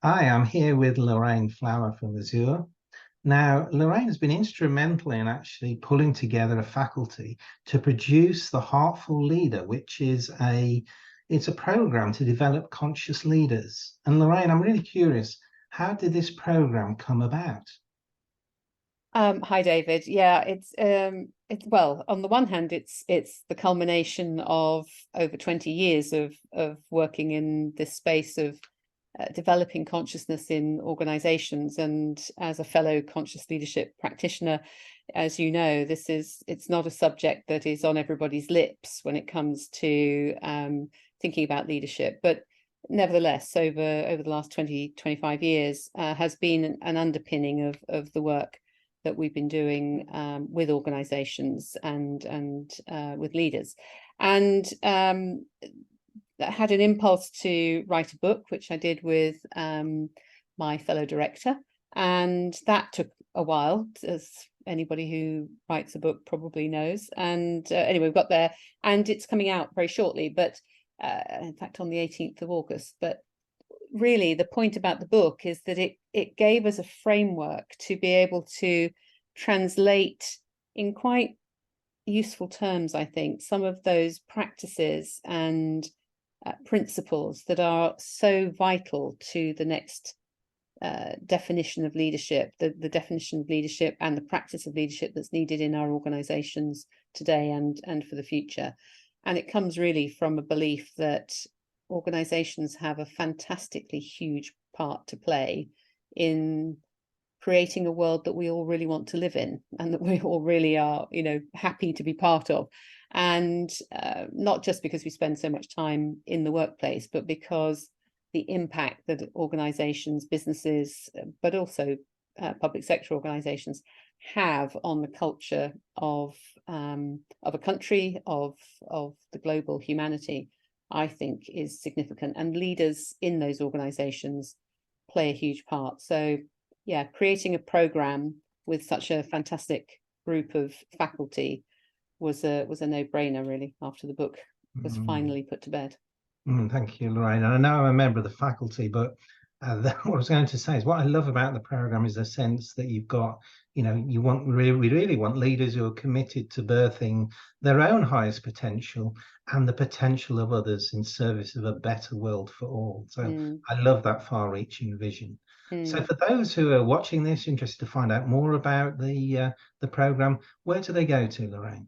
Hi, I'm here with Lorraine Flower from Azure. Now, Lorraine has been instrumental in actually pulling together a faculty to produce the Heartful Leader, which is it's a program to develop conscious leaders. And Lorraine, I'm really curious, how did this program come about? Hi, David. Yeah, it's well, on the one hand, it's the culmination of over 20 years of working in this space of developing consciousness in organizations. And as a fellow conscious leadership practitioner, as you know, it's not a subject that is on everybody's lips when it comes to thinking about leadership. But nevertheless, over the last 25 years, has been an underpinning of the work that we've been doing with organizations and with leaders. And that had an impulse to write a book, which I did with my fellow director. And that took a while, as anybody who writes a book probably knows. And anyway, we've got there, and it's coming out very shortly, but in fact, on the 18th of August. But really, the point about the book is that it gave us a framework to be able to translate in quite useful terms, I think, some of those practices and principles that are so vital to the next definition of leadership, the definition of leadership and the practice of leadership that's needed in our organizations today and for the future. And it comes really from a belief that organizations have a fantastically huge part to play in creating a world that we all really want to live in and that we all really are, happy to be part of. And not just because we spend so much time in the workplace, but because the impact that organizations, businesses, but also public sector organizations have on the culture of a country, of the global humanity, I think is significant. And leaders in those organizations play a huge part. So yeah, creating a program with such a fantastic group of faculty was a no-brainer, really, after the book was Mm. finally put to bed. Thank you, Lorraine. And I know I'm a member of the faculty, but what I was going to say is what I love about the program is the sense that you've got, we really want leaders who are committed to birthing their own highest potential and the potential of others in service of a better world for all. So Mm, I love that far-reaching vision. So mm. for those who are watching this, interested to find out more about the program, where do they go to, Lorraine?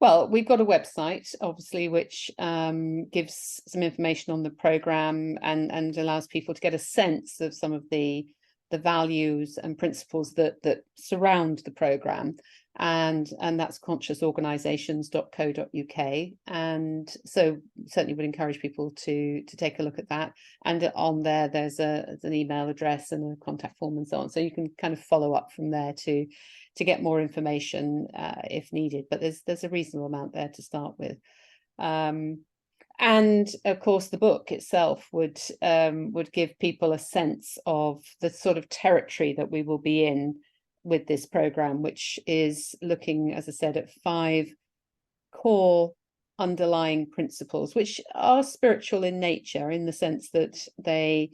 Well, we've got a website, obviously, which gives some information on the program and allows people to get a sense of some of the values and principles that surround the program, and that's consciousorganisations.co.uk. And so certainly would encourage people to take a look at that. And on there, there's an email address and a contact form and so on. So you can kind of follow up from there to get more information if needed. But there's a reasonable amount there to start with. And of course, the book itself would give people a sense of the sort of territory that we will be in with this program, which is looking, as I said, at 5 core underlying principles, which are spiritual in nature, in the sense that they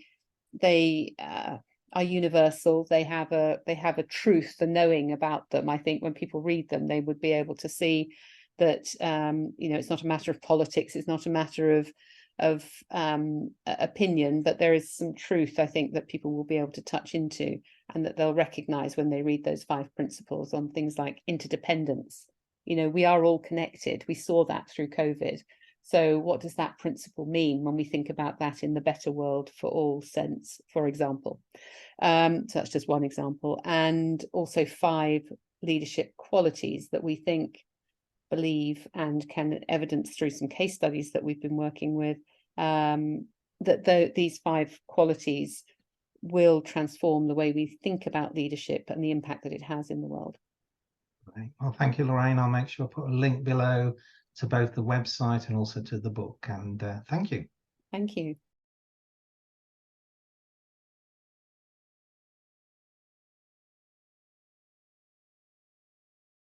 are universal. They have a truth, the knowing about them. I think when people read them, they would be able to see that it's not a matter of politics. It's not a matter of opinion, but there is some truth, I think, that people will be able to touch into, and that they'll recognize when they read those 5 principles on things like interdependence. We are all connected. We saw that through COVID. So what does that principle mean when we think about that in the better world for all sense, for example? So that's just one example. And also 5 leadership qualities that we think, believe, and can evidence through some case studies that we've been working with, that these 5 qualities will transform the way we think about leadership and the impact that it has in the world. Right. Well, thank you, Lorraine. I'll make sure I put a link below to both the website and also to the book. And thank you. Thank you.